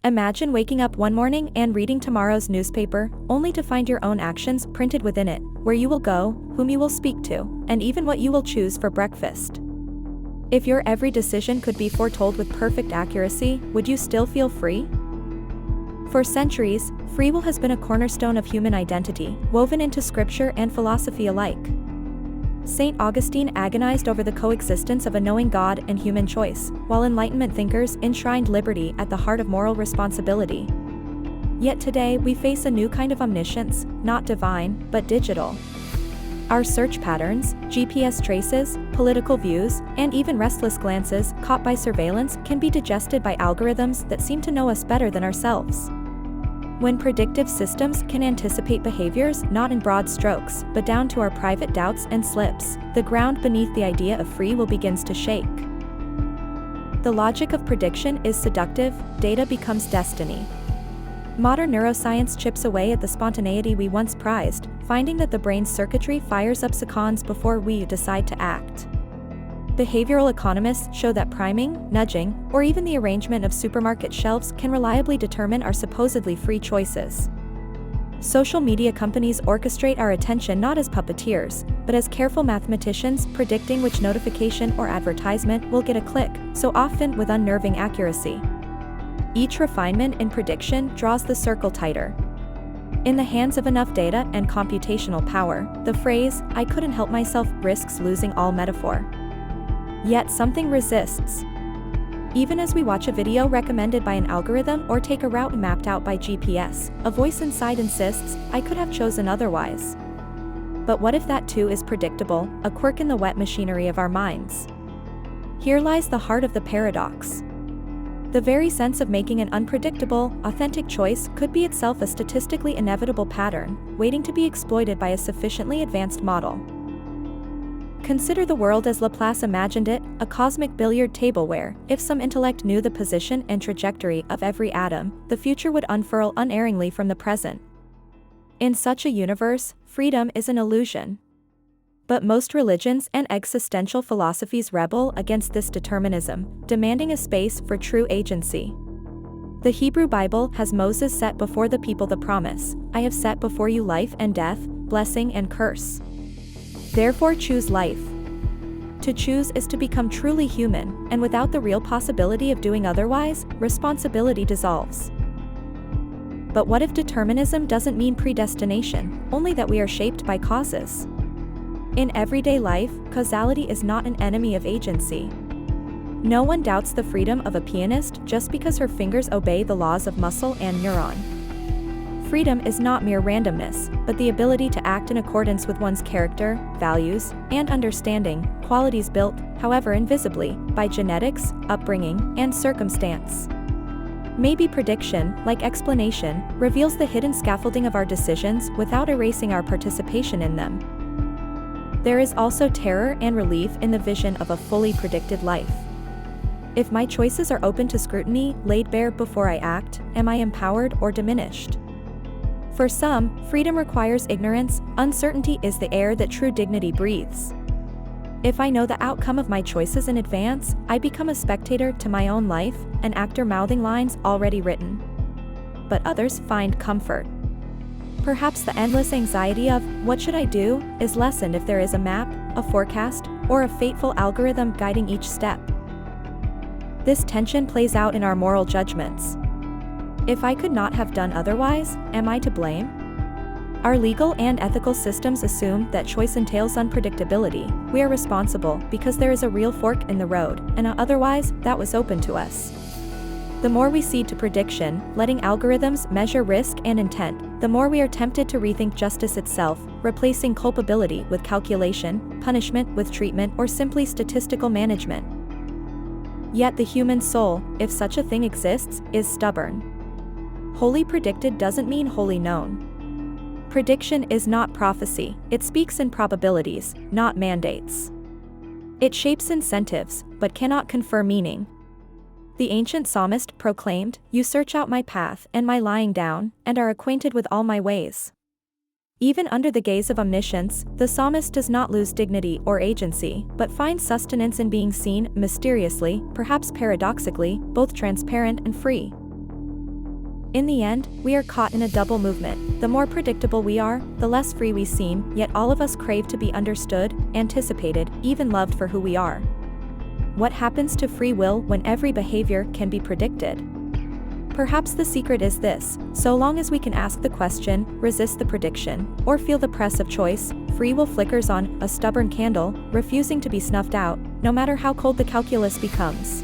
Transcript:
Imagine waking up one morning and reading tomorrow's newspaper, only to find your own actions printed within it, where you will go, whom you will speak to, and even what you will choose for breakfast. If your every decision could be foretold with perfect accuracy, would you still feel free? For centuries, free will has been a cornerstone of human identity, woven into scripture and philosophy alike. St. Augustine agonized over the coexistence of a knowing God and human choice, while Enlightenment thinkers enshrined liberty at the heart of moral responsibility. Yet today we face a new kind of omniscience, not divine, but digital. Our search patterns, GPS traces, political views, and even restless glances caught by surveillance can be digested by algorithms that seem to know us better than ourselves. When predictive systems can anticipate behaviors not in broad strokes, but down to our private doubts and slips, the ground beneath the idea of free will begins to shake. The logic of prediction is seductive, data becomes destiny. Modern neuroscience chips away at the spontaneity we once prized, finding that the brain's circuitry fires up seconds before we decide to act. Behavioral economists show that priming, nudging, or even the arrangement of supermarket shelves can reliably determine our supposedly free choices. Social media companies orchestrate our attention not as puppeteers, but as careful mathematicians predicting which notification or advertisement will get a click, so often with unnerving accuracy. Each refinement in prediction draws the circle tighter. In the hands of enough data and computational power, the phrase, "I couldn't help myself," risks losing all metaphor. Yet something resists. Even as we watch a video recommended by an algorithm or take a route mapped out by GPS, a voice inside insists, "I could have chosen otherwise." But what if that too is predictable, a quirk in the wet machinery of our minds? Here lies the heart of the paradox. The very sense of making an unpredictable, authentic choice could be itself a statistically inevitable pattern, waiting to be exploited by a sufficiently advanced model. Consider the world as Laplace imagined it, a cosmic billiard table where, if some intellect knew the position and trajectory of every atom, the future would unfurl unerringly from the present. In such a universe, freedom is an illusion. But most religions and existential philosophies rebel against this determinism, demanding a space for true agency. The Hebrew Bible has Moses set before the people the promise, "I have set before you life and death, blessing and curse. Therefore choose life." To choose is to become truly human, and without the real possibility of doing otherwise, responsibility dissolves. But what if determinism doesn't mean predestination, only that we are shaped by causes? In everyday life, causality is not an enemy of agency. No one doubts the freedom of a pianist just because her fingers obey the laws of muscle and neuron. Freedom is not mere randomness, but the ability to act in accordance with one's character, values, and understanding, qualities built, however invisibly, by genetics, upbringing, and circumstance. Maybe prediction, like explanation, reveals the hidden scaffolding of our decisions without erasing our participation in them. There is also terror and relief in the vision of a fully predicted life. If my choices are open to scrutiny, laid bare before I act, am I empowered or diminished? For some, freedom requires ignorance, uncertainty is the air that true dignity breathes. If I know the outcome of my choices in advance, I become a spectator to my own life, an actor mouthing lines already written. But others find comfort. Perhaps the endless anxiety of, "What should I do?" is lessened if there is a map, a forecast, or a fateful algorithm guiding each step. This tension plays out in our moral judgments. If I could not have done otherwise, am I to blame? Our legal and ethical systems assume that choice entails unpredictability. We are responsible because there is a real fork in the road, and otherwise, that was open to us. The more we cede to prediction, letting algorithms measure risk and intent, the more we are tempted to rethink justice itself, replacing culpability with calculation, punishment with treatment, or simply statistical management. Yet the human soul, if such a thing exists, is stubborn. Wholly predicted doesn't mean wholly known. Prediction is not prophecy, it speaks in probabilities, not mandates. It shapes incentives, but cannot confer meaning. The ancient psalmist proclaimed, "You search out my path and my lying down, and are acquainted with all my ways." Even under the gaze of omniscience, the psalmist does not lose dignity or agency, but finds sustenance in being seen, mysteriously, perhaps paradoxically, both transparent and free. In the end, we are caught in a double movement. The more predictable we are, the less free we seem, yet all of us crave to be understood, anticipated, even loved for who we are. What happens to free will when every behavior can be predicted? Perhaps the secret is this: so long as we can ask the question, resist the prediction, or feel the press of choice, free will flickers on, a stubborn candle, refusing to be snuffed out, no matter how cold the calculus becomes.